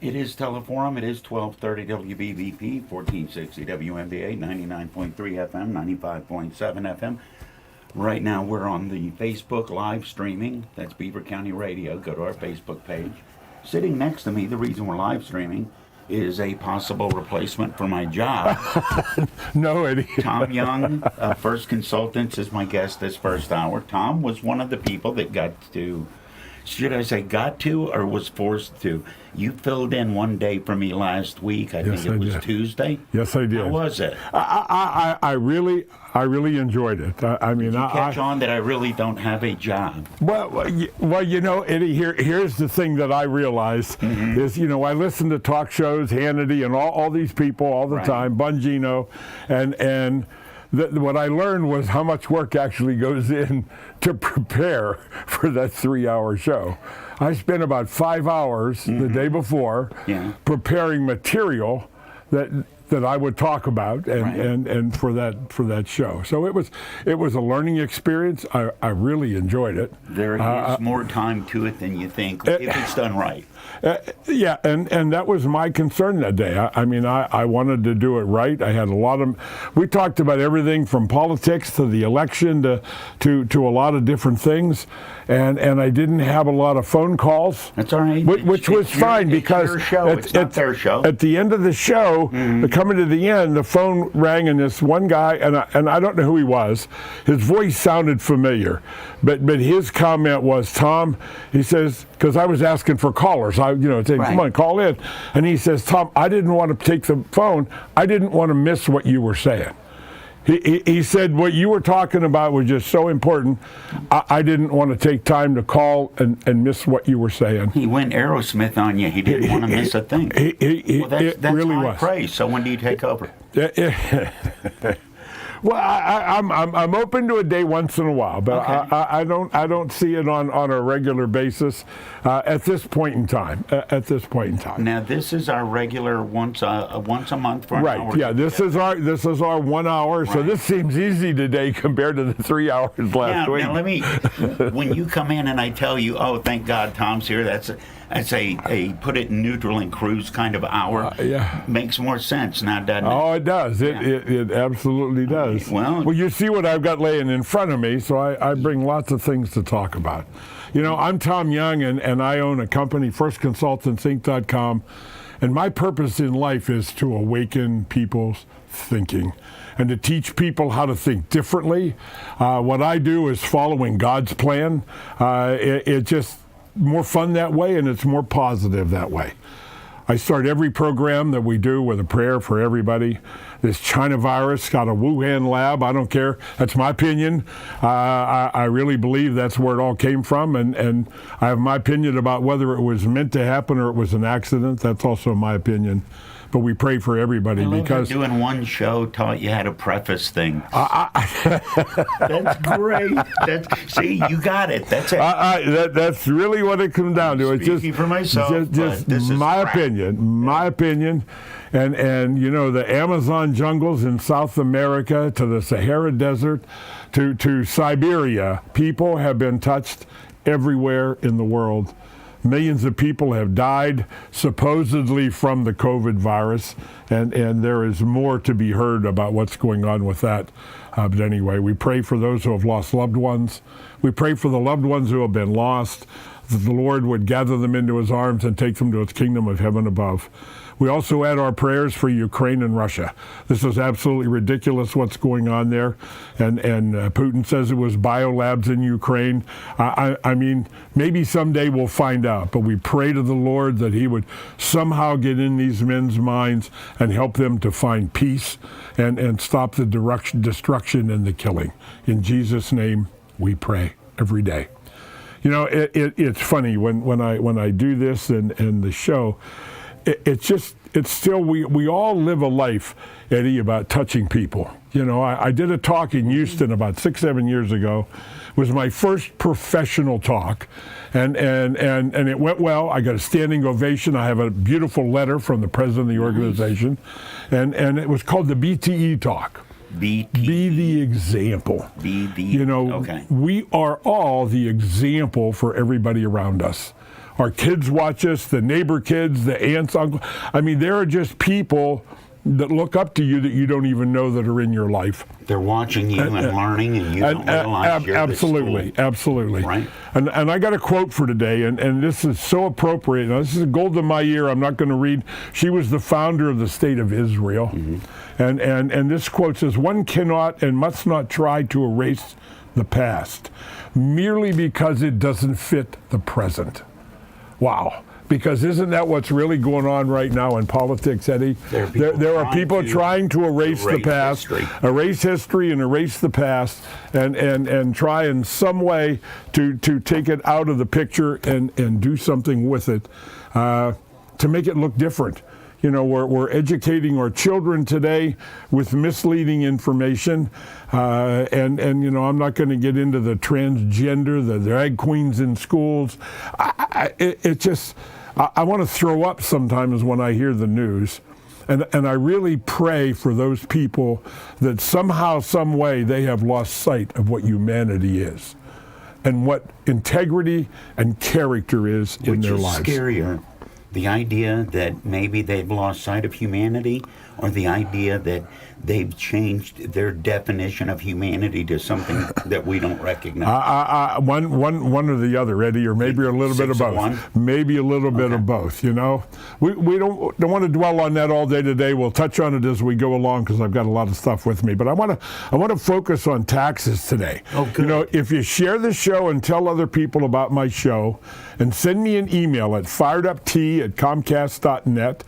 It is Teleforum. It is 1230 WBVP, 1460 WMBA, 99.3 FM, 95.7 FM. Right now we're on the Facebook live streaming. That's Beaver County Radio. Go to our Facebook page. Sitting next to me, the reason we're live streaming, is a possible replacement for my job. No, Eddie. Tom Young, First Consultants, is my guest this first hour. Tom was one of the people that got to, should I say got to, or was forced to? You filled in one day for me last week. I think it was Tuesday. Yes, I did. How was it? I really enjoyed it. Did you catch on that I really don't have a job? Well, you know, Eddie, here's the thing that I realized is, you know, I listen to talk shows, Hannity, and all these people all the time, Bongino, and what I learned was how much work actually goes in to prepare for that 3-hour show. I spent about 5 hours the day before preparing material that I would talk about and for that show. So it was a learning experience. I really enjoyed it. There is more time to it than you think if it's done right. Yeah, and that was my concern that day. I wanted to do it right. I had we talked about everything from politics to the election to a lot of different things, and I didn't have a lot of phone calls. That's all right. Which was fine because it's not their show. At the end of the show, coming to the end, the phone rang, and this one guy, and I don't know who he was. His voice sounded familiar, but his comment was, Tom, he says, because I was asking for callers, saying, come on, call in. And he says, Tom, I didn't want to take the phone. I didn't want to miss what you were saying. He said what you were talking about was just so important. I didn't want to take time to call and miss what you were saying. He went Aerosmith on you. He didn't want to miss a thing. That's really high was. praise. So when do you take over? Well, I'm open to a day once in a while, but I don't see it on a regular basis at this point in time. Now this is our regular once a month for an hour. Right. Yeah. This is our 1 hour. Right. So this seems easy today compared to the 3 hours last week. Now let me. When you come in and I tell you, oh, thank God Tom's here. That's a put it in neutral and cruise kind of hour. Makes more sense now, doesn't it? Oh, it does. It absolutely does. Well, you see what I've got laying in front of me, so I bring lots of things to talk about. You know, I'm Tom Young, and I own a company, FirstConsultantsInc.com, and my purpose in life is to awaken people's thinking and to teach people how to think differently. What I do is following God's plan. It's just more fun that way, and it's more positive that way. I start every program that we do with a prayer for everybody. This China virus got a Wuhan lab. I don't care. That's my opinion. I really believe that's where it all came from, and I have my opinion about whether it was meant to happen or it was an accident. That's also my opinion. But we pray for everybody because doing one show taught you how to preface things. That's great. See, you got it. That's it. That's really what it comes down to. It's just for myself. Just my opinion. And you know, the Amazon jungles in South America to the Sahara Desert to Siberia, people have been touched everywhere in the world. Millions of people have died, supposedly from the COVID virus, and there is more to be heard about what's going on with that. But anyway, we pray for those who have lost loved ones. We pray for the loved ones who have been lost, that the Lord would gather them into his arms and take them to his kingdom of heaven above. We also add our prayers for Ukraine and Russia. This is absolutely ridiculous what's going on there. And Putin says it was biolabs in Ukraine. I mean, maybe someday we'll find out. But we pray to the Lord that he would somehow get in these men's minds and help them to find peace and stop the destruction and the killing. In Jesus' name, we pray every day. You know, it's funny when I do this and the show. It's still, we all live a life, Eddie, about touching people. You know, I did a talk in Houston about 6-7 years ago. It was my first professional talk, and it went well. I got a standing ovation. I have a beautiful letter from the president of the organization, and it was called the BTE talk. Be the example. We are all the example for everybody around us. our kids watch us, the neighbor kids, the aunts, uncle. I mean, there are just people that look up to you that you don't even know that are in your life. They're watching you and learning, and you don't realize you're absolutely, at school. Absolutely. Right. And I got a quote for today, and this is so appropriate. Now, this is gold in my ear. I'm not going to read. She was the founder of the state of Israel. And this quote says, "One cannot and must not try to erase the past merely because it doesn't fit the present." Wow. Because isn't that what's really going on right now in politics, Eddie? There are people trying to erase the past, erase history and erase the past, and try in some way to take it out of the picture and do something with it to make it look different. You know, we're educating our children today with misleading information, and you know, I'm not going to get into the transgender, the drag queens in schools. I want to throw up sometimes when I hear the news, and I really pray for those people that somehow, some way, they have lost sight of what humanity is, and what integrity and character is in their lives. Which is scarier? The idea that maybe they've lost sight of humanity, or the idea that they've changed their definition of humanity to something that we don't recognize? One or the other, Eddie, or maybe a little bit of both. Maybe a little bit of both, you know. We don't want to dwell on that all day today. We'll touch on it as we go along because I've got a lot of stuff with me. But I want to focus on taxes today. Oh, good. You know, if you share the show and tell other people about my show, and send me an email at firedupt@comcast.net,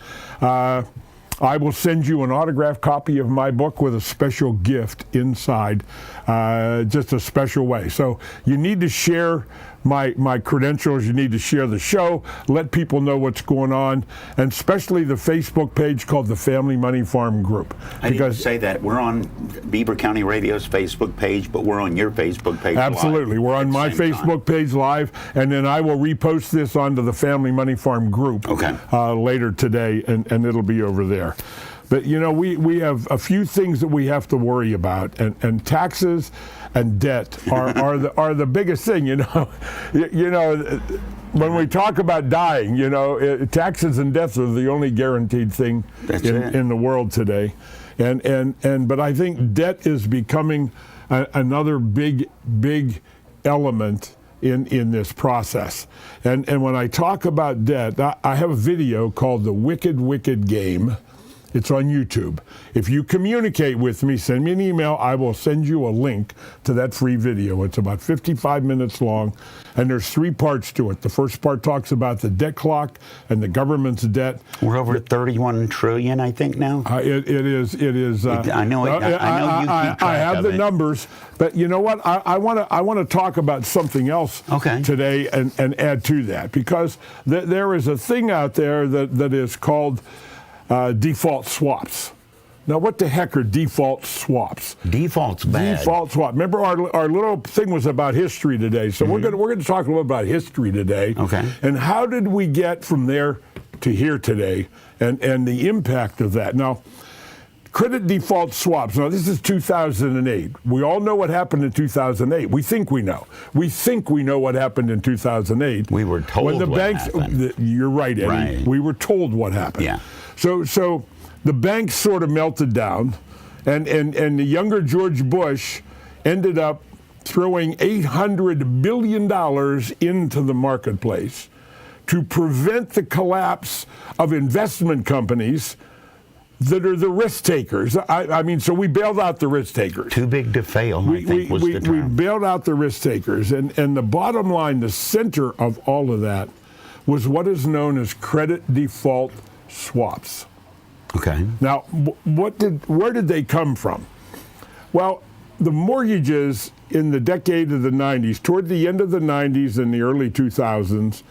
I will send you an autographed copy of my book with a special gift inside, just a special way. So you need to share my credentials. You need to share the show, let people know what's going on, and especially the Facebook page called the Family Money Farm Group. I didn't say that. We're on Beaver County Radio's Facebook page, but we're on your Facebook page Absolutely. live. We're on my Facebook page live, and then I will repost this onto the Family Money Farm Group later today, and it'll be over there. But, you know, we have a few things that we have to worry about, and taxes and debt are the biggest thing, you know. You know, when we talk about dying, you know, taxes and death are the only guaranteed thing in the world today. But I think debt is becoming another big element in this process. And when I talk about debt, I have a video called The Wicked Game. It's on YouTube. If you communicate with me, send me an email. I will send you a link to that free video. It's about 55 minutes long, and there's 3 parts to it. The first part talks about the debt clock and the government's debt. We're over at 31 trillion, I think now. It is. I know you keep track I have the of it. numbers, but you know what? I want to talk about something else today and add to that, because there is a thing out there that is called default swaps. Now, what the heck are default swaps? Default's bad. Default swap. Remember, our little thing was about history today, so we're going to talk a little about history today. Okay. And how did we get from there to here today, and the impact of that. Now, credit default swaps. Now, this is 2008. We all know what happened in 2008. We think we know. We think we know what happened in 2008. We were told when the what banks. happened. You're right, Eddie. Right. We were told what happened. Yeah. So the banks sort of melted down, and the younger George Bush ended up throwing $800 billion into the marketplace to prevent the collapse of investment companies that are the risk takers. I mean, so we bailed out the risk takers. Too big to fail, I think was the term. We bailed out the risk takers, and the bottom line, the center of all of that, was what is known as credit default swaps. Okay. Now, where did they come from? Well, the mortgages in the decade of the 90s, toward the end of the 90s and the early 2000s,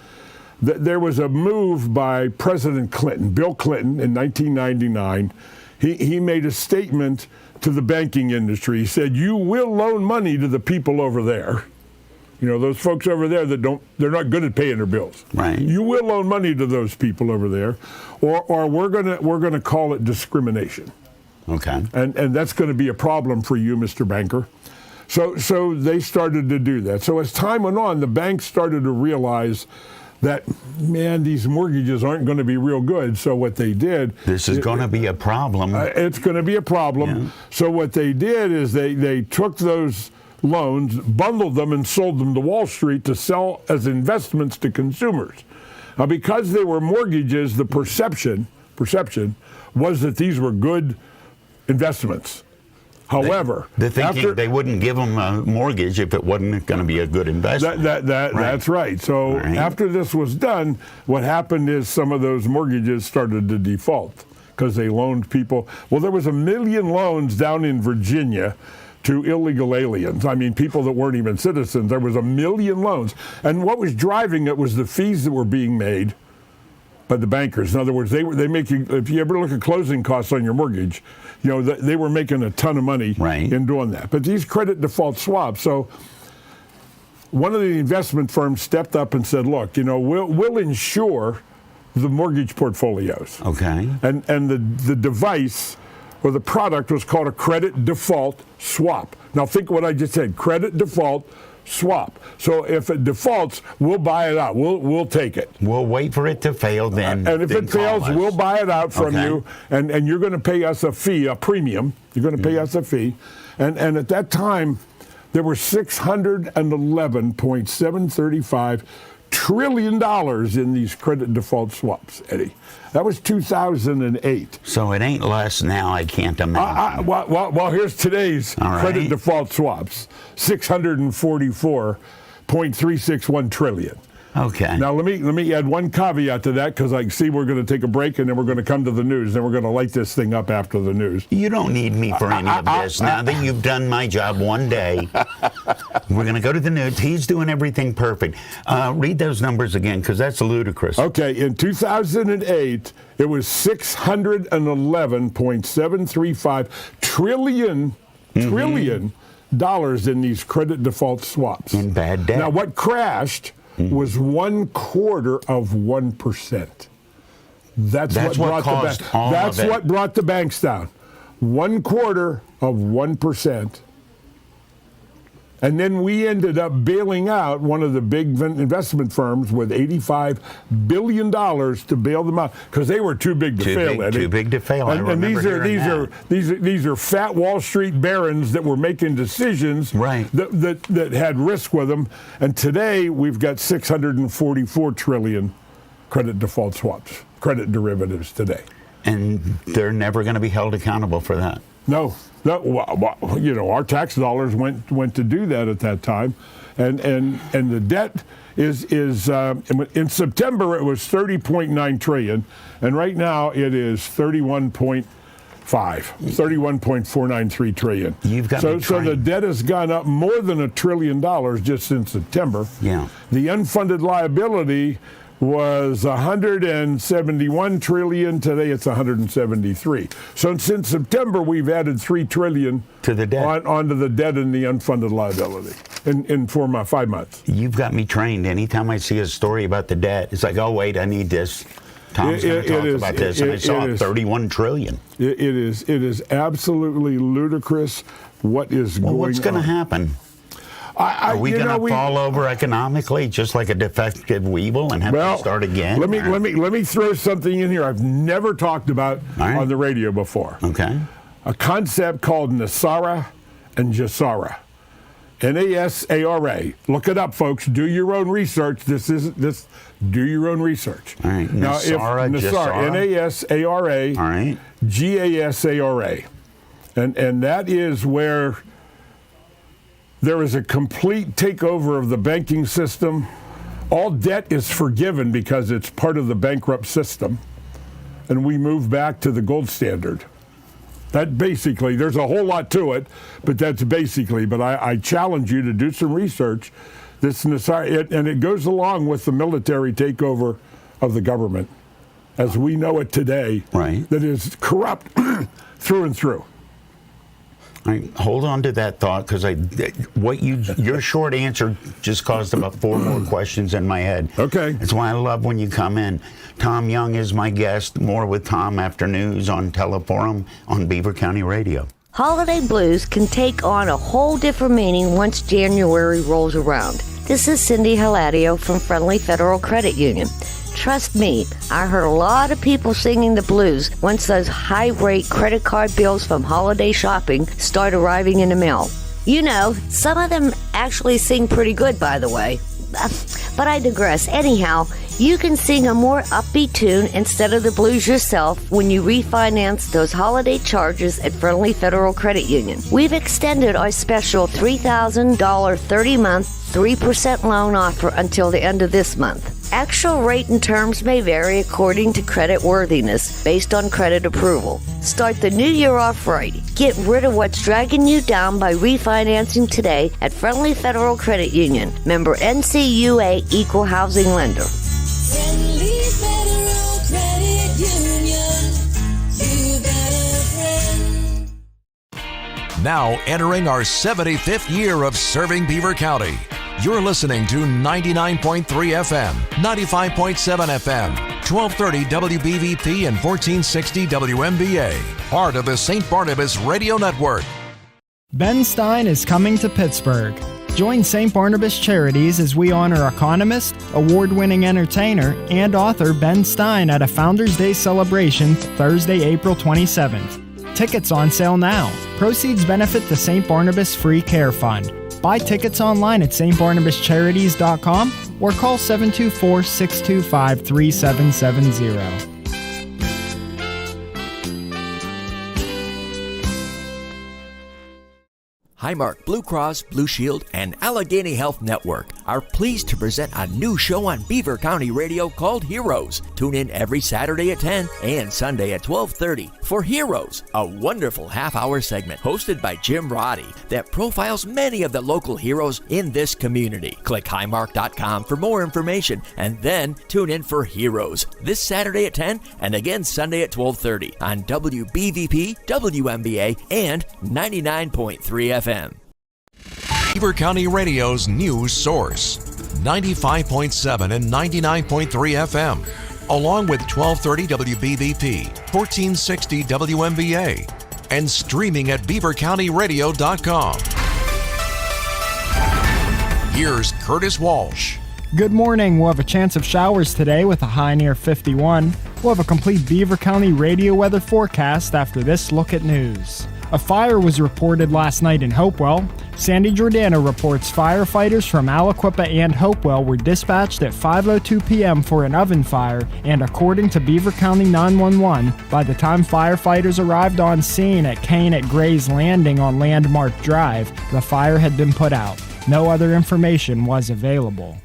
there was a move by President Clinton, Bill Clinton, in 1999. He made a statement to the banking industry. He said, "You will loan money to the people over there. You know, those folks over there they're not good at paying their bills. Right. You will loan money to those people over there, or we're gonna call it discrimination. Okay. And that's going to be a problem for you, Mr. Banker." So they started to do that. So as time went on, the banks started to realize that, man, these mortgages aren't going to be real good. So what they did... This is going to be a problem. It's going to be a problem. Yeah. So what they did is they took those loans, bundled them, and sold them to Wall Street to sell as investments to consumers. Now, because they were mortgages, the perception was that these were good investments. However, the thinking they wouldn't give them a mortgage if it wasn't going to be a good investment. That's right. So after this was done, what happened is some of those mortgages started to default because they loaned people. Well, there was 1 million loans down in Virginia to illegal aliens. I mean, people that weren't even citizens. There was 1 million loans. And what was driving it was the fees that were being made by the bankers. In other words, they make you, if you ever look at closing costs on your mortgage, you know, they were making a ton of money in doing that. But these credit default swaps, so one of the investment firms stepped up and said, look, you know, we'll insure the mortgage portfolios. Okay. And the device or the product was called a credit default swap. Now think what I just said, credit default swap. So if it defaults, we'll buy it out. We'll take it. We'll wait for it to fail, then. And if it fails, we'll buy it out from you, and you're going to pay us a fee, a premium. You're going to pay us a fee. And at that time, there were $611.735 trillion in these credit default swaps, Eddie. That was 2008. So it ain't less now, I can't imagine. Well, here's today's credit default swaps, 644.361 trillion. Okay. Now let me add one caveat to that, because I see we're going to take a break and then we're going to come to the news. Then we're going to light this thing up after the news. You don't need me for any of this. Now that you've done my job one day, we're going to go to the news. He's doing everything perfect. Read those numbers again, because that's ludicrous. Okay. In 2008, it was $611.735 trillion in these credit default swaps. In bad debt. Now what crashed was 0.25%. That's what brought the banks down. 0.25%. And then we ended up bailing out one of the big investment firms with $85 billion to bail them out because they were too big to fail. Eddie. Too big to fail. And these are fat Wall Street barons that were making decisions that had risk with them. And today we've got 644 trillion credit default swaps, credit derivatives today. And they're never going to be held accountable for that. No, you know, our tax dollars went to do that at that time, and the debt is in September it was 30.9 trillion, and right now it is 31.493 trillion. You've got so the debt has gone up more than $1 trillion just since September. Yeah. The unfunded liability was 171 trillion. Today it's 173. So since September we've added 3 trillion to the debt onto the debt and the unfunded liability in 5 months. You've got me trained. Anytime I see a story about the debt, it's like, oh wait, I need this. Tom's going to talk about this, and I saw 31 trillion. It is absolutely ludicrous. What is going on? What's going to happen? Are we going to fall over economically, just like a defective weevil, and have to start again? Let me throw something in here I've never talked about on the radio before. Okay. A concept called Nasara and Jassara. Nasara. Look it up, folks. Do your own research. Do your own research. All right. Nasara. Nasara. All right. Gasara. And that is where there is a complete takeover of the banking system. All debt is forgiven because it's part of the bankrupt system. And we move back to the gold standard. That basically, there's a whole lot to it, but that's basically, but I challenge you to do some research. And it goes along with the military takeover of the government, as we know it today, that is corrupt through and through. All right, hold on to that thought, because your short answer just caused about 4 more questions in my head. Okay. That's why I love when you come in. Tom Young is my guest. More with Tom after news on Teleforum on Beaver County Radio. Holiday blues can take on a whole different meaning once January rolls around. This is Cindy Haladio from Friendly Federal Credit Union. Trust me, I heard a lot of people singing the blues once those high-rate credit card bills from holiday shopping start arriving in the mail. You know, some of them actually sing pretty good, by the way. But I digress. Anyhow, you can sing a more upbeat tune instead of the blues yourself when you refinance those holiday charges at Friendly Federal Credit Union. We've extended our special $3,000 30-month 3% loan offer until the end of this month. Actual rate and terms may vary according to credit worthiness based on credit approval. Start the new year off right. Get rid of what's dragging you down by refinancing today at Friendly Federal Credit Union. Member NCUA Equal Housing Lender. Friendly Federal Credit Union. You got a friend. Now entering our 75th year of serving Beaver County. You're listening to 99.3 FM, 95.7 FM, 1230 WBVP and 1460 WMBA. Part of the St. Barnabas Radio Network. Ben Stein is coming to Pittsburgh. Join St. Barnabas Charities as we honor economist, award-winning entertainer, and author Ben Stein at a Founders Day celebration Thursday, April 27th. Tickets on sale now. Proceeds benefit the St. Barnabas Free Care Fund. Buy tickets online at stbarnabascharities.com or call 724-625-3770. Highmark Blue Cross, Blue Shield, and Allegheny Health Network are pleased to present a new show on Beaver County Radio called Heroes. Tune in every Saturday at 10 and Sunday at 12:30 for Heroes, a wonderful half-hour segment hosted by Jim Roddy that profiles many of the local heroes in this community. Click highmark.com for more information and then tune in for Heroes this Saturday at 10 and again Sunday at 12:30 on WBVP, WMBA, and 99.3 FM. Beaver County Radio's news source, 95.7 and 99.3 FM, along with 1230 WBVP, 1460 WMBA, and streaming at beavercountyradio.com. Here's Curtis Walsh. Good morning. We'll have a chance of showers today with a high near 51. We'll have a complete Beaver County radio weather forecast after this look at news. A fire was reported last night in Hopewell. Sandy Giordano reports firefighters from Aliquippa and Hopewell were dispatched at 5:02 p.m. for an oven fire, and according to Beaver County 911, by the time firefighters arrived on scene at Kane at Gray's Landing on Landmark Drive, the fire had been put out. No other information was available.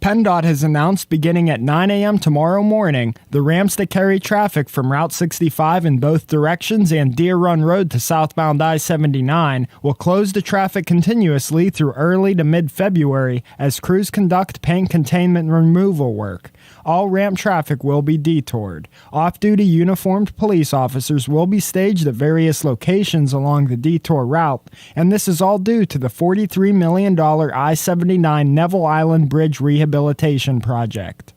PennDOT has announced beginning at 9 a.m. tomorrow morning, the ramps that carry traffic from Route 65 in both directions and Deer Run Road to southbound I-79 will close the traffic continuously through early to mid-February as crews conduct paint containment removal work. All ramp traffic will be detoured. Off-duty uniformed police officers will be staged at various locations along the detour route, and this is all due to the $43 million I-79 Neville Island Bridge rehabilitation project.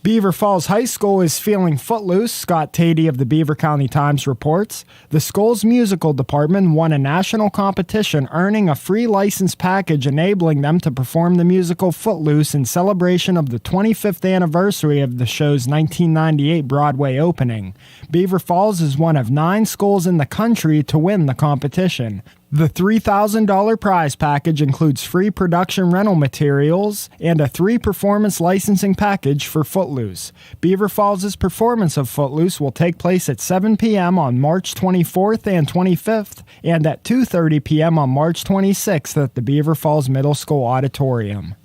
Beaver Falls High School is feeling footloose, Scott Tatey of the Beaver County Times reports. The school's musical department won a national competition, earning a free license package enabling them to perform the musical Footloose in celebration of the 25th anniversary of the show's 1998 Broadway opening. Beaver Falls is one of 9 schools in the country to win the competition. The $3,000 prize package includes free production rental materials and a 3-performance licensing package for Footloose. Beaver Falls' performance of Footloose will take place at 7 p.m. on March 24th and 25th and at 2:30 p.m. on March 26th at the Beaver Falls Middle School Auditorium.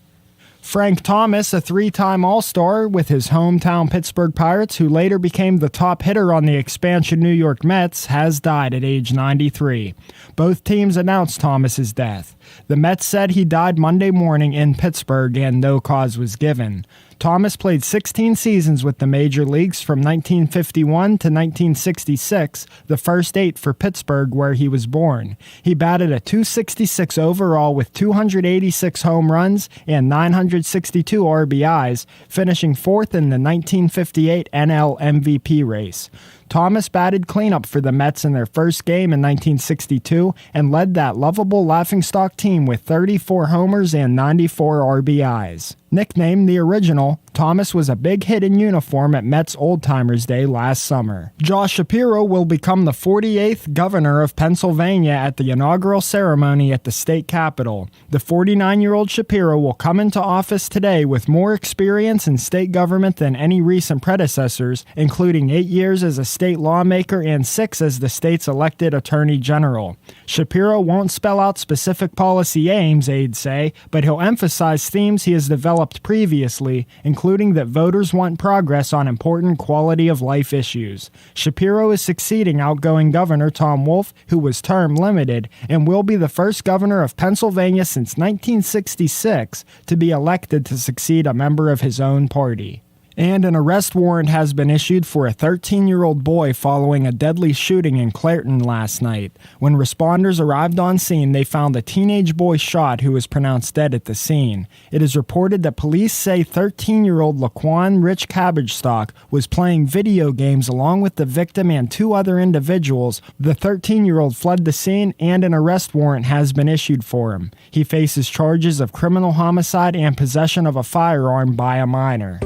Frank Thomas, a 3-time All-Star with his hometown Pittsburgh Pirates, who later became the top hitter on the expansion New York Mets, has died at age 93. Both teams announced Thomas's death. The Mets said he died Monday morning in Pittsburgh and no cause was given. Thomas played 16 seasons with the major leagues from 1951 to 1966, the first 8 for Pittsburgh where he was born. He batted a .266 overall with 286 home runs and 962 RBIs, finishing 4th in the 1958 NL MVP race. Thomas batted cleanup for the Mets in their first game in 1962 and led that lovable laughingstock team with 34 homers and 94 RBIs. Nicknamed the Original, Thomas was a big hit in uniform at Mets Old Timers Day last summer. Josh Shapiro will become the 48th governor of Pennsylvania at the inaugural ceremony at the state capitol. The 49-year-old Shapiro will come into office today with more experience in state government than any recent predecessors, including 8 years as a state lawmaker and 6 as the state's elected attorney general. Shapiro won't spell out specific policy aims, aides say, but he'll emphasize themes he has developed previously, including that voters want progress on important quality of life issues. Shapiro is succeeding outgoing Governor Tom Wolf, who was term limited, and will be the first governor of Pennsylvania since 1966 to be elected to succeed a member of his own party. And an arrest warrant has been issued for a 13-year-old boy following a deadly shooting in Clairton last night. When responders arrived on scene, they found a teenage boy shot who was pronounced dead at the scene. It is reported that police say 13-year-old Laquan Rich Cabbagestock was playing video games along with the victim and 2 other individuals. The 13-year-old fled the scene and an arrest warrant has been issued for him. He faces charges of criminal homicide and possession of a firearm by a minor.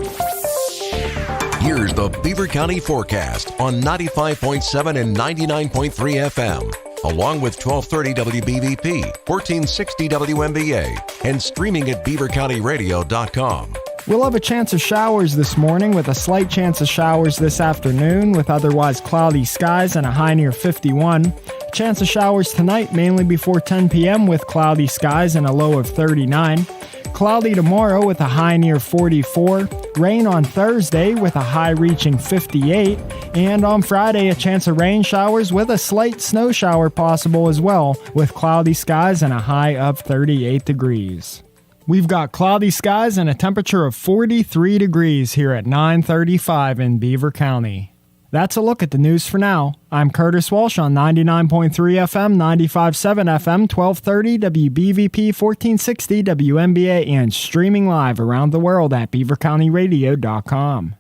Here's the Beaver County forecast on 95.7 and 99.3 FM, along with 1230 WBVP, 1460 WMBA, and streaming at beavercountyradio.com. We'll have a chance of showers this morning with a slight chance of showers this afternoon with otherwise cloudy skies and a high near 51. Chance of showers tonight mainly before 10 p.m. with cloudy skies and a low of 39. Cloudy tomorrow with a high near 44. Rain on Thursday with a high reaching 58. And on Friday, a chance of rain showers with a slight snow shower possible as well, with cloudy skies and a high of 38 degrees. We've got cloudy skies and a temperature of 43 degrees here at 9:35 in Beaver County. That's a look at the news for now. I'm Curtis Walsh on 99.3 FM, 95.7 FM, 1230 WBVP, 1460 WMBA, and streaming live around the world at beavercountyradio.com.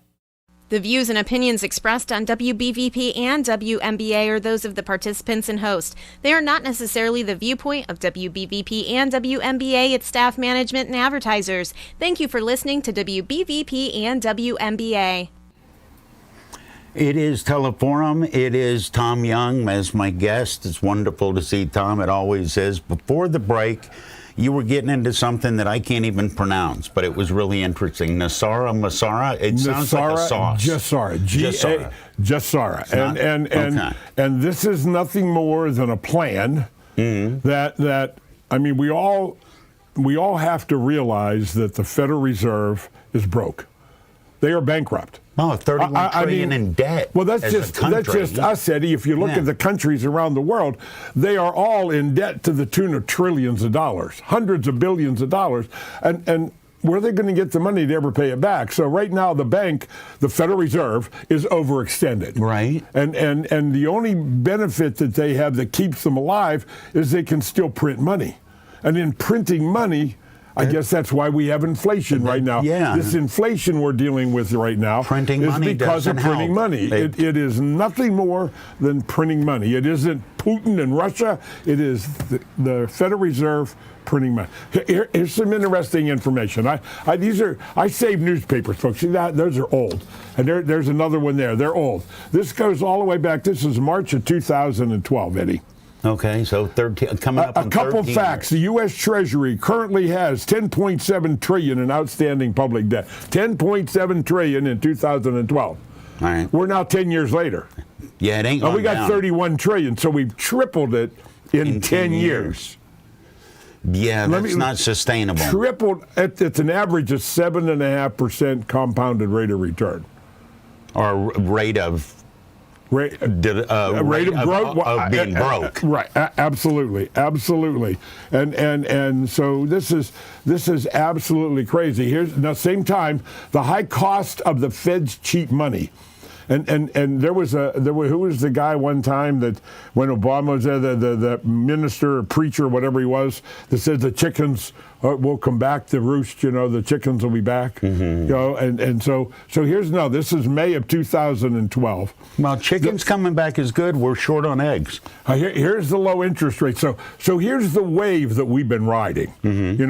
The views and opinions expressed on WBVP and WMBA are those of the participants and host. They are not necessarily the viewpoint of WBVP and WMBA, its staff, management, and advertisers. Thank you for listening to WBVP and WMBA. It is Teleforum. It is Tom Young as my guest. It's wonderful to see Tom. It always is. Before the break, you were getting into something that I can't even pronounce, but it was really interesting. Nasara Masara. It sounds like a sauce. Jassara. Jassara. And this is nothing more than a plan that I mean, we all have to realize that the Federal Reserve is broke. They are bankrupt. Oh, 31 trillion in debt. Well, that's just us, Eddie. If you look at the countries around the world, they are all in debt to the tune of trillions of dollars, hundreds of billions of dollars. And where are they going to get the money to ever pay it back? So right now, the bank, the Federal Reserve, is overextended. Right. And the only benefit that they have that keeps them alive is they can still print money. And in printing money, I guess that's why we have inflation right now. Yeah. This inflation we're dealing with right now printing is money because of printing help. money. It is nothing more than printing money. It isn't Putin and Russia. It is the Federal Reserve printing money. Here's some interesting information. I save newspapers, folks. See that? Those are old. And there's another one there. They're old. This goes all the way back. This is March of 2012, Eddie. Okay, so 13, coming up a couple facts. The U.S. Treasury currently has $10.7 trillion in outstanding public debt. $10.7 trillion in 2012. All right. We're now 10 years later. Yeah, it ain't gone we got down. 31 trillion, so we've tripled it in 10 years. Yeah, that's not sustainable. Tripled. It's an average of 7.5% compounded rate of return. Or rate of... Rate of growth of being broke. Right, absolutely. And so this is absolutely crazy. Now, same time, the high cost of the Fed's cheap money. And who was the guy one time that when Obama was there, the minister or preacher, whatever he was, that said the chickens will come back to roost. The chickens will be back. And so here's this is May of 2012. Well, chickens coming back is good. We're short on eggs. Here's the low interest rate. So here's the wave that we've been riding.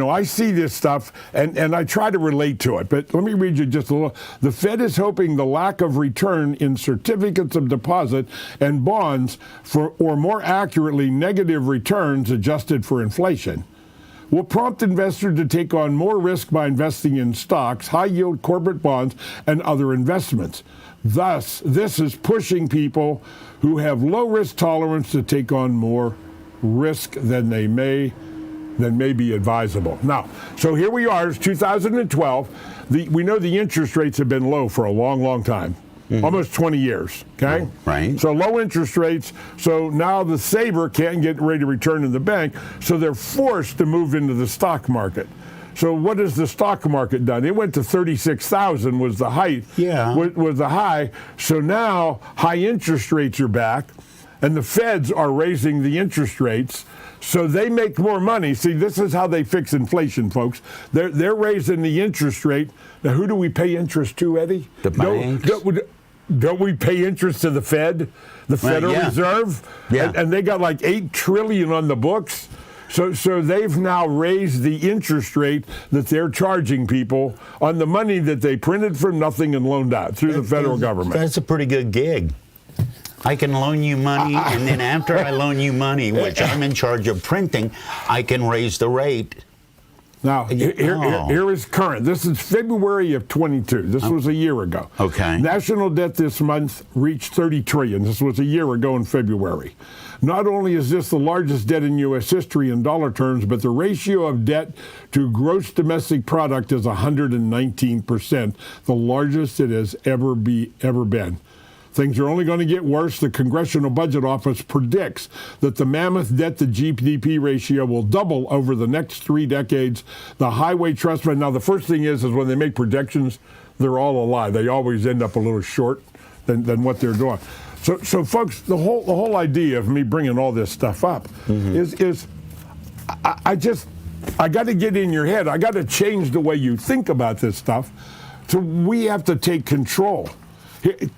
I see this stuff and I try to relate to it. But let me read you just a little. The Fed is hoping the lack of return in certificates of deposit and bonds or more accurately, negative returns adjusted for inflation, will prompt investors to take on more risk by investing in stocks, high-yield corporate bonds, and other investments. Thus, this is pushing people who have low risk tolerance to take on more risk than may be advisable. Now, so here we are. It's 2012. We know the interest rates have been low for a long, long time. Almost 20 years, okay? Right. So low interest rates, so now the saver can't get ready to return in the bank, so they're forced to move into the stock market. So what has the stock market done? It went to 36,000 was the height, was the high. So now high interest rates are back, and the feds are raising the interest rates, so they make more money. See, this is how they fix inflation, folks. They're raising the interest rate. Now, who do we pay interest to, Eddie? The banks. Don't we pay interest to the Fed, the Federal Reserve? Yeah. And they got like $8 trillion on the books. So they've now raised the interest rate that they're charging people on the money that they printed from nothing and loaned out through the federal government. That's a pretty good gig. I can loan you money, and then after I loan you money, which I'm in charge of printing, I can raise the rate. Now, here is current. This is February of 22. This was a year ago. Okay. National debt this month reached $30 trillion. This was a year ago in February. Not only is this the largest debt in U.S. history in dollar terms, but the ratio of debt to gross domestic product is 119%, the largest it has ever been. Things are only going to get worse. The Congressional Budget Office predicts that the mammoth debt-to-GDP ratio will double over the next 3 decades. The Highway Trust Fund. Now, the first thing is when they make projections, they're all a lie. They always end up a little short than what they're doing. So, folks, the whole idea of me bringing all this stuff up is I got to get in your head. I got to change the way you think about this stuff. So we have to take control.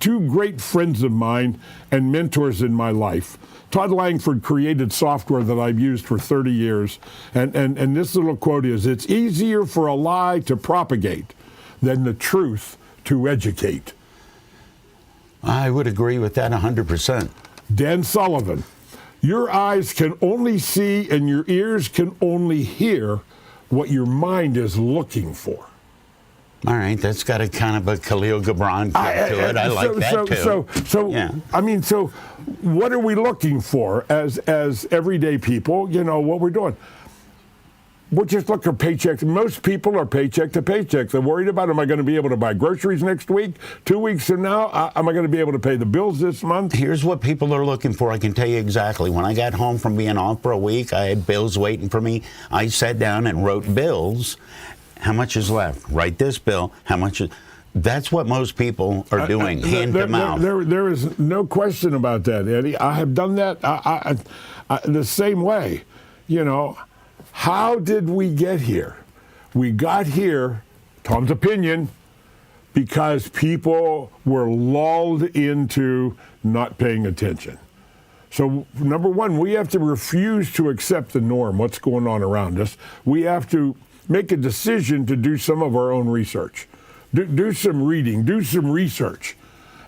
2 great friends of mine and mentors in my life. Todd Langford created software that I've used for 30 years. And this little quote is, "It's easier for a lie to propagate than the truth to educate." I would agree with that 100%. Dan Sullivan, "Your eyes can only see and your ears can only hear what your mind is looking for." All right, that's got a kind of a Khalil Gibran feel to it. I like that too. So what are we looking for as everyday people? What we're doing. We're just looking for paychecks. Most people are paycheck to paycheck. They're worried about, am I going to be able to buy groceries next week? 2 weeks from now, am I going to be able to pay the bills this month? Here's what people are looking for. I can tell you exactly. When I got home from being off for a week, I had bills waiting for me. I sat down and wrote bills. How much is left? Write this bill. How much is... That's what most people are doing, hand to mouth. There is no question about that, Eddie. I have done that I the same way. How did we get here? We got here, Tom's opinion, because people were lulled into not paying attention. So, number one, we have to refuse to accept the norm, what's going on around us. We have to make a decision to do some of our own research. Do some reading, do some research,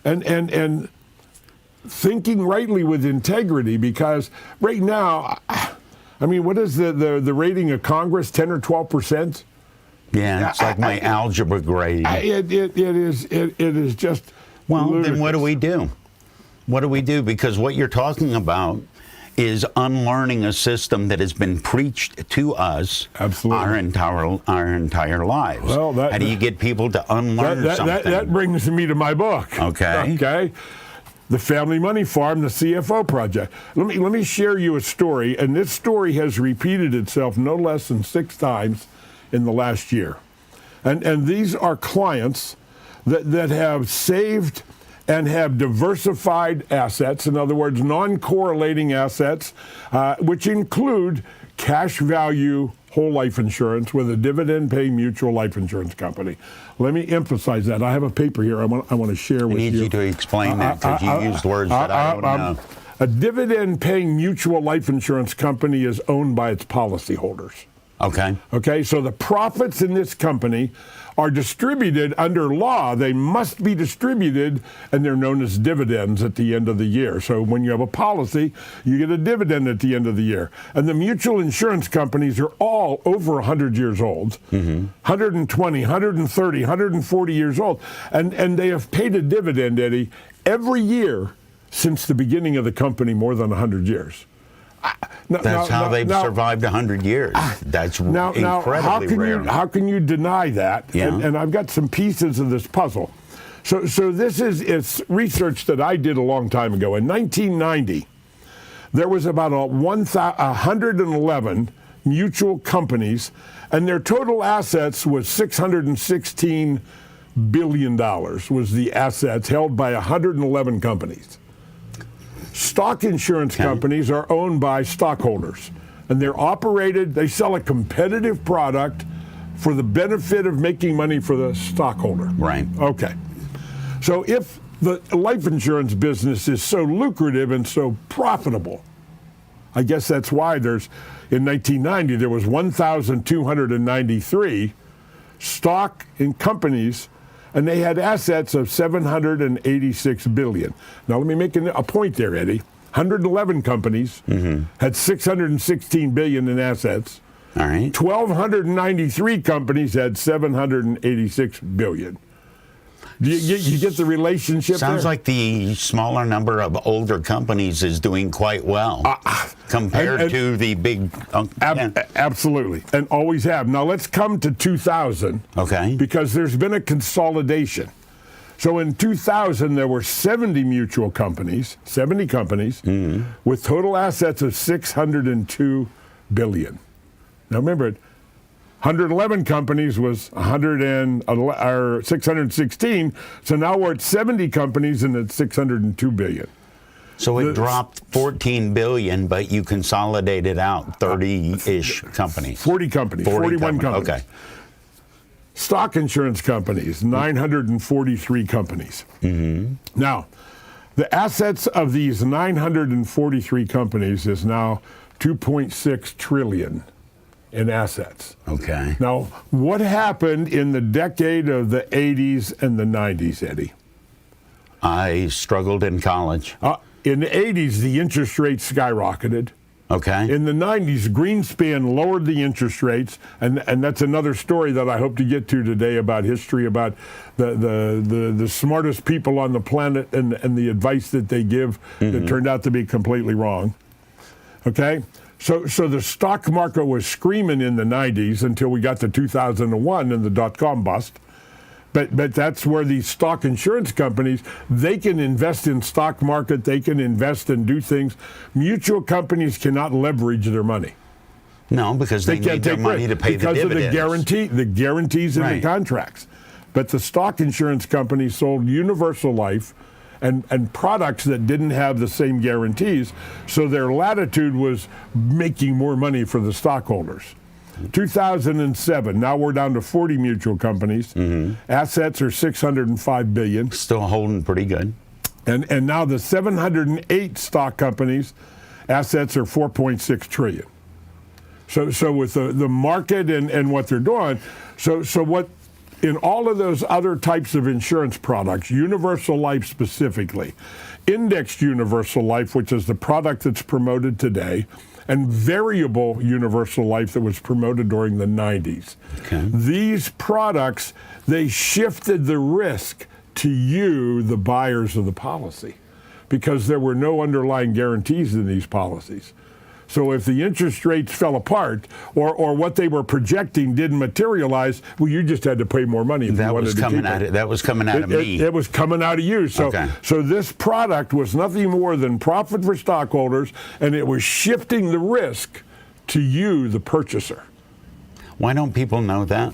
and thinking rightly with integrity, because right now, what is the rating of Congress, 10 or 12%? Yeah, it's like my algebra grade. It is just ludicrous. Then what do we do? What do we do? Because what you're talking about is unlearning a system that has been preached to us our entire lives. Well, how do you get people to unlearn something? That brings me to my book. Okay. The Family Money Farm, the CFO Project. Let me share you a story, and this story has repeated itself no less than 6 times in the last year. And these are clients that have saved and have diversified assets, in other words, non-correlating assets, which include cash value whole life insurance with a dividend-paying mutual life insurance company. Let me emphasize that. I have a paper here I want to share with you. I need you to explain that because you used words that I don't know. A dividend-paying mutual life insurance company is owned by its policyholders. Okay. Okay, so the profits in this company are distributed under law. They must be distributed, and they're known as dividends at the end of the year. So when you have a policy, you get a dividend at the end of the year. And the mutual insurance companies are all over 100 years old, 120, 130, 140 years old. And they have paid a dividend, Eddie, every year since the beginning of the company, more than 100 years. That's how they've survived 100 years. That's incredibly rare. How can you deny that? Yeah. And I've got some pieces of this puzzle. So this it's research that I did a long time ago. In 1990, there was about 111 mutual companies, and their total assets was $616 billion was the assets held by 111 companies. Stock insurance companies are owned by stockholders, and they're operated, they sell a competitive product for the benefit of making money for the stockholder. Right. Okay. So if the life insurance business is so lucrative and so profitable, I guess that's why in 1990, there was 1,293 stock in companies, and they had assets of $786 billion. Now, let me make a point there, Eddie. 111 companies had $616 billion in assets. All right. 1,293 companies had $786 billion. You get the relationship Sounds there? like the smaller number of older companies is doing quite well compared to the big... Absolutely, and always have. Now let's come to 2000. Okay. Because there's been a consolidation. So in 2000, there were 70 mutual companies, 70 companies, with total assets of $602 billion. Now remember, 111 companies was 616. So now we're at 70 companies and it's $602 billion. So it dropped 14 billion, but you consolidated out 30-ish companies. 40 companies, 41 companies. Okay. Stock insurance companies, 943 companies. Now, the assets of these 943 companies is now 2.6 trillion in assets. Okay. Now, what happened in the decade of the 80s and the 90s, Eddie? I struggled in college. In the 80s, the interest rates skyrocketed. Okay. In the 90s, Greenspan lowered the interest rates, and that's another story that I hope to get to today about history, about the smartest people on the planet and the advice that they give that turned out to be completely wrong. Okay? So the stock market was screaming in the 90s until we got to 2001 and the dot-com bust. But that's where these stock insurance companies, they can invest in stock market, they can invest and do things. Mutual companies cannot leverage their money. No, because they need their money to pay the dividends. Because of the guarantees in the contracts. But the stock insurance companies sold universal life and products that didn't have the same guarantees, so their latitude was making more money for the stockholders. 2007, now we're down to 40 mutual companies. Assets are $605 billion. Still holding pretty good. And now the 708 stock companies, assets are $4.6 trillion. So with the market and what they're doing, so what in all of those other types of insurance products, universal life specifically, indexed universal life, which is the product that's promoted today, and variable universal life that was promoted during the 90s. Okay. These products, they shifted the risk to you, the buyers of the policy, because there were no underlying guarantees in these policies. So if the interest rates fell apart or what they were projecting didn't materialize, well, you just had to pay more money. If That you wanted was to coming keep out. That was coming out of me. It was coming out of you. So, so this product was nothing more than profit for stockholders, and it was shifting the risk to you, the purchaser. Why don't people know that?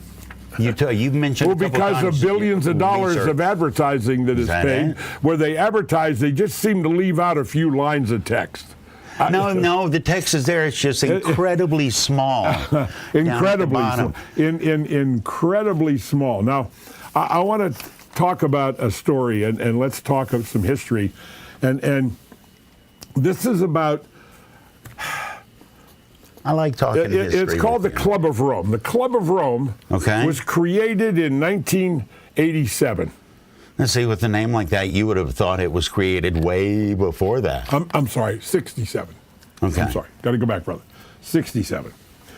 You mentioned well, because of billions of dollars of advertising that is paid. Where they advertise, they just seem to leave out a few lines of text. No, the text is there. It's just incredibly small. Incredibly down small. Incredibly small. Now, I want to talk about a story, and let's talk of some history. And this is about... I like talking history. It's called the Club of Rome. The Club of Rome was created in 1987. Let's see, with a name like that, you would have thought it was created way before that. I'm sorry, 67. Okay. I'm sorry. Got to go back, brother. 67.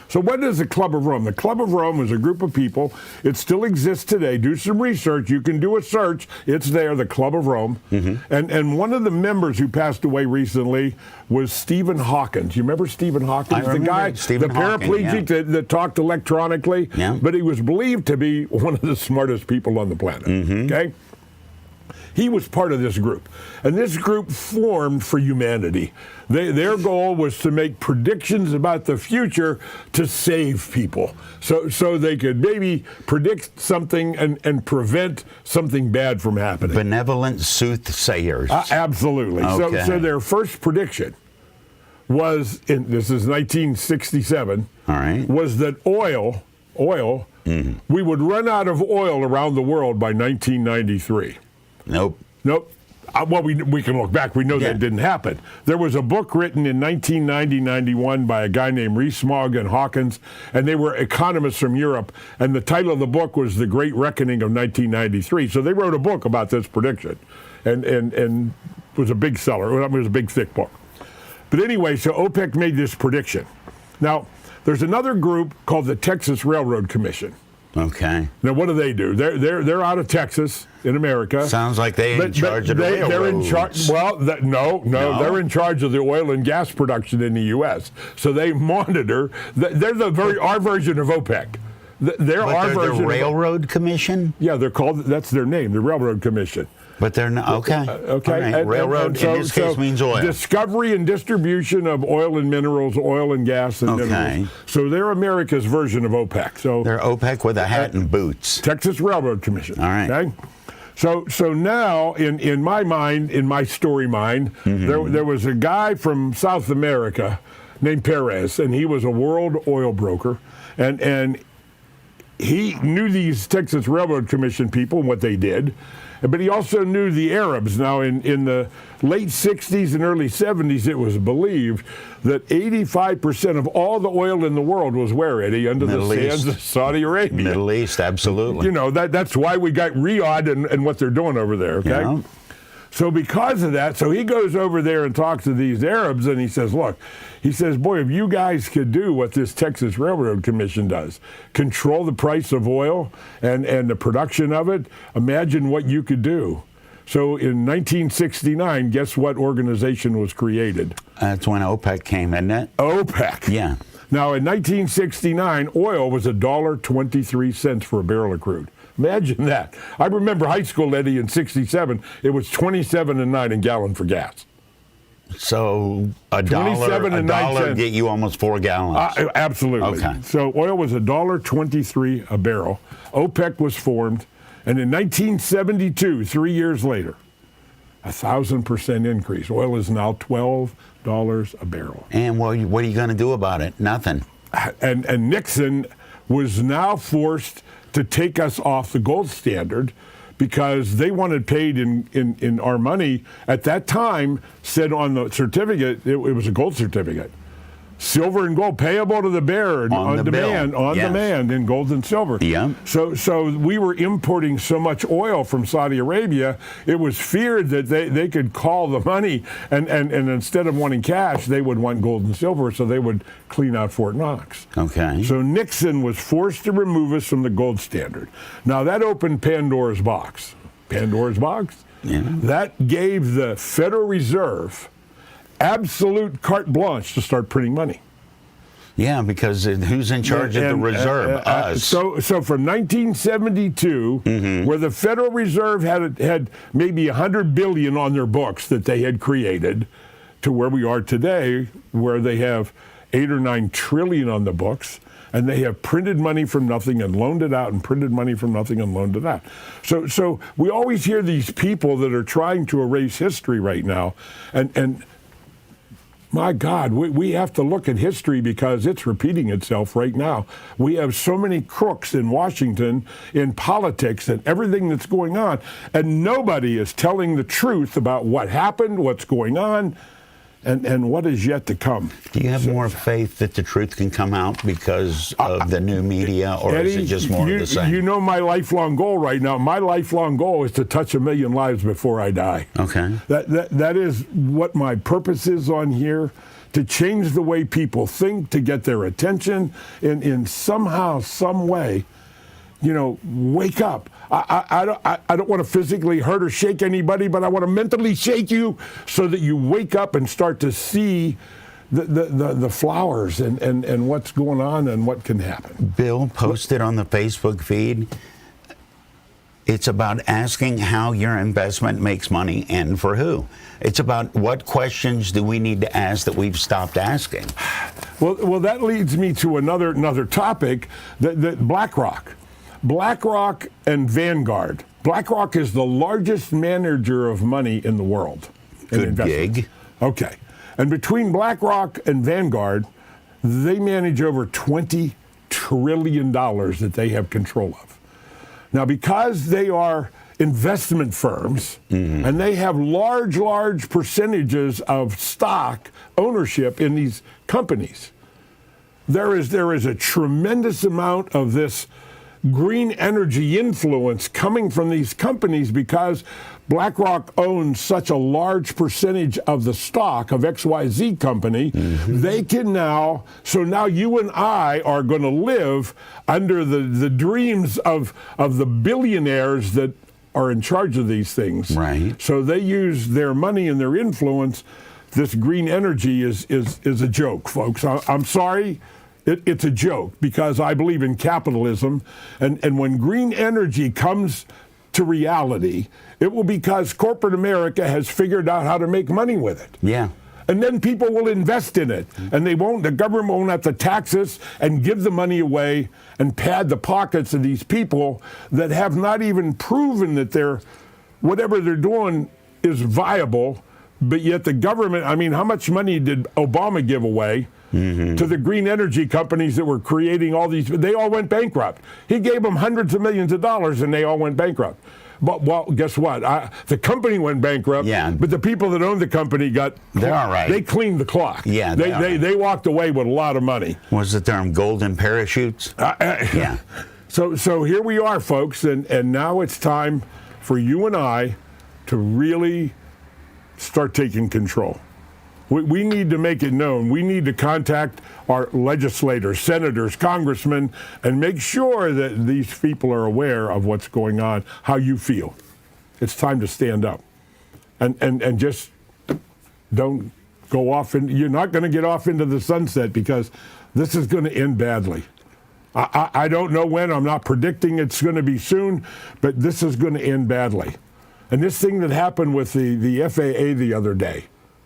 So what is the Club of Rome? The Club of Rome is a group of people. It still exists today. Do some research. You can do a search. It's there, the Club of Rome. And one of the members who passed away recently was Stephen Hawking. Do you remember Stephen Hawking? I remember the guy, Stephen the Hawking, paraplegic that talked electronically. Yeah. But he was believed to be one of the smartest people on the planet. Okay? He was part of this group. And this group formed for humanity. Their goal was to make predictions about the future to save people. So they could maybe predict something and prevent something bad from happening. Benevolent soothsayers. Absolutely. Okay. So their first prediction was, this is 1967, All right. was that oil, we would run out of oil around the world by 1993. Nope. Well, we can look back. We know that didn't happen. There was a book written in 1990-91 by a guy named Rees-Mogg and Hawkins, and they were economists from Europe, and the title of the book was The Great Reckoning of 1993. So they wrote a book about this prediction, and it was a big seller. It was a big, thick book. But anyway, so OPEC made this prediction. Now, there's another group called the Texas Railroad Commission. Okay. Now, what do? They're out of Texas in America. Sounds like they're in charge of the railroads. They're in charge. Well, no, they're in charge of the oil and gas production in the U.S. So they monitor. They're our version of OPEC. They're our version. The Railroad Commission. Yeah, they're called. That's their name, the Railroad Commission. But they're not. Okay. Okay. All right. Railroad in this case means oil. Discovery and distribution of oil and minerals, oil and gas and minerals. So they're America's version of OPEC. So they're OPEC with a hat and boots. Texas Railroad Commission. All right. Okay? So now, in my mind, in my story mind, there was a guy from South America named Perez, and he was a world oil broker, and he knew these Texas Railroad Commission people and what they did. But he also knew the Arabs. Now, in the late 60s and early 70s, it was believed that 85% of all the oil in the world was where, Eddie? Under the sands of Saudi Arabia. Middle East, absolutely. You know, that's why we got Riyadh and what they're doing over there, okay? Yeah. So because of that, so he goes over there and talks to these Arabs, and he says, look, boy, if you guys could do what this Texas Railroad Commission does, control the price of oil and the production of it, imagine what you could do. So in 1969, guess what organization was created? That's when OPEC came, isn't it? OPEC. Yeah. Now, in 1969, oil was $1.23 for a barrel of crude. Imagine that. I remember high school, Eddie, in 67, it was 27.9 a gallon for gas. So a dollar get you almost 4 gallons. Absolutely. Okay. So oil was $1.23 a barrel. OPEC was formed, and in 1972, 3 years later, 1,000% increase. Oil is now $12 a barrel. And what are you going to do about it? Nothing. And Nixon was now forced to take us off the gold standard because they wanted paid in our money. At that time, said on the certificate, it was a gold certificate. Silver and gold payable to the bearer on demand in gold and silver. Yeah. So we were importing so much oil from Saudi Arabia, it was feared that they could call the money and instead of wanting cash, they would want gold and silver, so they would clean out Fort Knox. Okay. So Nixon was forced to remove us from the gold standard. Now that opened Pandora's box. Pandora's box? Yeah. That gave the Federal Reserve absolute carte blanche to start printing money. Yeah, because who's in charge of the reserve? Us. So from 1972, where the Federal Reserve had maybe $100 billion on their books that they had created, to where we are today, where they have $8 or $9 trillion on the books, and they have printed money from nothing and loaned it out, and printed money from nothing and loaned it out. So we always hear these people that are trying to erase history right now, and My God, we have to look at history because it's repeating itself right now. We have so many crooks in Washington, in politics, and everything that's going on, and nobody is telling the truth about what happened, what's going on, and what is yet to come. Do you have more faith that the truth can come out because of the new media, or Eddie, is it just more of the same? You know my lifelong goal right now. My lifelong goal is to touch 1 million lives before I die. Okay. That is what my purpose is on here, to change the way people think, to get their attention in somehow, some way. Wake up. I don't want to physically hurt or shake anybody, but I want to mentally shake you so that you wake up and start to see the flowers and what's going on and what can happen. Bill posted on the Facebook feed, it's about asking how your investment makes money and for who. It's about what questions do we need to ask that we've stopped asking. Well, that leads me to another topic, that BlackRock and Vanguard. BlackRock is the largest manager of money in the world. Good gig. Okay. And between BlackRock and Vanguard, they manage over $20 trillion that they have control of. Now, because they are investment firms and they have large percentages of stock ownership in these companies, there is a tremendous amount of this green energy influence coming from these companies because BlackRock owns such a large percentage of the stock of XYZ company. They can now you and I are going to live under the dreams of the billionaires that are in charge of these things. Right. So they use their money and their influence. This green energy is a joke, folks. I'm sorry. It's a joke because I believe in capitalism. And when green energy comes to reality, it will because corporate America has figured out how to make money with it. Yeah. And then people will invest in it. And the government won't have to tax us and give the money away and pad the pockets of these people that have not even proven that whatever they're doing is viable. But yet the government, how much money did Obama give away to the green energy companies that were creating all these? They all went bankrupt. He gave them hundreds of millions of dollars and they all went bankrupt. But, well, guess what? The company went bankrupt, but the people that owned the company they're all right. They cleaned the clock. Yeah, they walked away with a lot of money. What's the term? Golden parachutes? Yeah. So here we are, folks, and now it's time for you and I to really start taking control. We need to make it known. We need to contact our legislators, senators, congressmen, and make sure that these people are aware of what's going on, how you feel. It's time to stand up. And just don't go off. You're not going to get off into the sunset because this is going to end badly. I don't know when. I'm not predicting it's going to be soon, but this is going to end badly. And this thing that happened with the FAA the other day.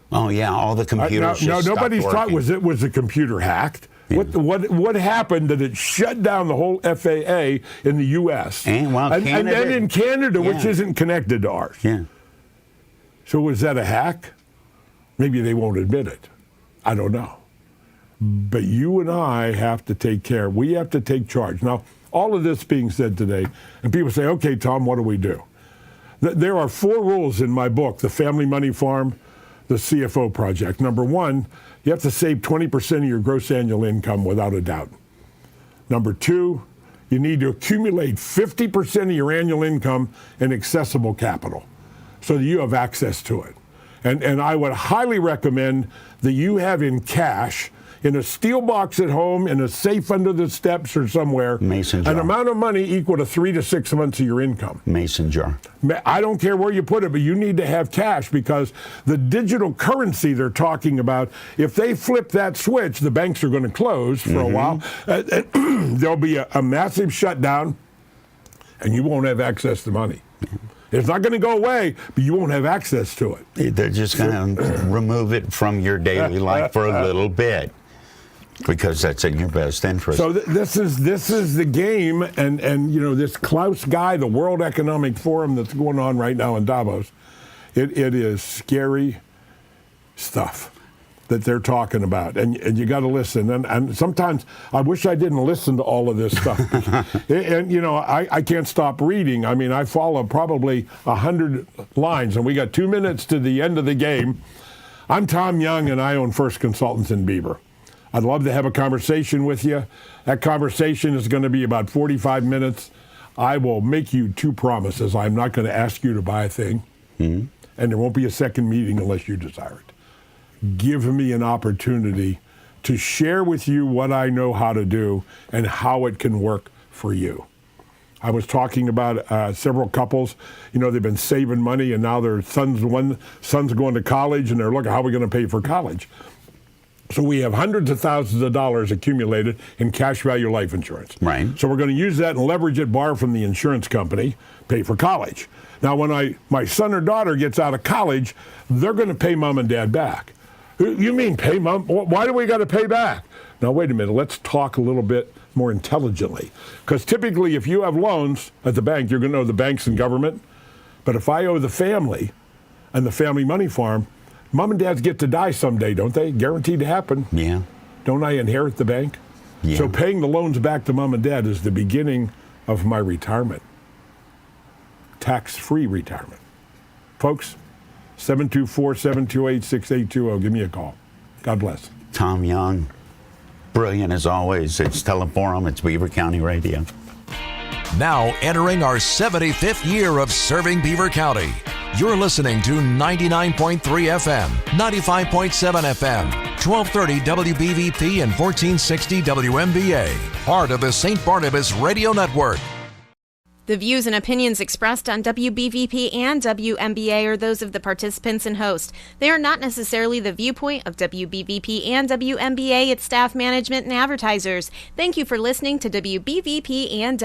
Oh yeah, all the computers. Nobody's thought was the computer hacked. Yeah. What happened that it shut down the whole FAA in the U.S. And then in Canada, which isn't connected to ours. Yeah. So was that a hack? Maybe they won't admit it. I don't know. But you and I have to take care. We have to take charge. Now, all of this being said today, and people say, okay, Tom, what do we do? There are 4 rules in my book, The Family Money Farm, the CFO Project. Number 1, you have to save 20% of your gross annual income without a doubt. Number 2, you need to accumulate 50% of your annual income in accessible capital so that you have access to it. And I would highly recommend that you have in cash, in a steel box at home, in a safe under the steps or somewhere, Mason jar. An amount of money equal to 3 to 6 months of your income. Mason jar. I don't care where you put it, but you need to have cash because the digital currency they're talking about, if they flip that switch, the banks are going to close for a while. There'll be a massive shutdown, and you won't have access to money. It's not going to go away, but you won't have access to it. They're just going to remove it from your daily life for a little bit. Because that's in your best interest. So this is the game, and this Klaus guy, the World Economic Forum that's going on right now in Davos, it is scary stuff. that they're talking about, and you got to listen. And sometimes I wish I didn't listen to all of this stuff. And you know, I can't stop reading. I mean, I follow probably 100 lines, and we got 2 minutes to the end of the game. I'm Tom Young, and I own First Consultants in Beaver. I'd love to have a conversation with you. That conversation is going to be about 45 minutes. I will make you 2 promises. I'm not going to ask you to buy a thing, and there won't be a second meeting unless you desire it. Give me an opportunity to share with you what I know how to do and how it can work for you. I was talking about several couples, you know, they've been saving money and now their son's going to college and they're looking, how are we going to pay for college? So we have hundreds of thousands of dollars accumulated in cash value life insurance. Right. So we're going to use that and leverage it, borrow from the insurance company, pay for college. Now when my son or daughter gets out of college, they're going to pay mom and dad back. You mean pay mom? Why do we got to pay back? Now, wait a minute. Let's talk a little bit more intelligently. Because typically, if you have loans at the bank, you're going to owe the banks and government. But if I owe the family and the family money farm, mom and dads get to die someday, don't they? Guaranteed to happen. Yeah. Don't I inherit the bank? Yeah. So paying the loans back to mom and dad is the beginning of my retirement. Tax-free retirement. Folks, 724-728-6820. Give me a call. God bless. Tom Young, brilliant as always. It's Teleforum. It's Beaver County Radio. Now entering our 75th year of serving Beaver County. You're listening to 99.3 FM, 95.7 FM, 1230 WBVP and 1460 WMBA. Part of the St. Barnabas Radio Network. The views and opinions expressed on WBVP and WMBA are those of the participants and host. They are not necessarily the viewpoint of WBVP and WMBA, its staff, management, and advertisers. Thank you for listening to WBVP and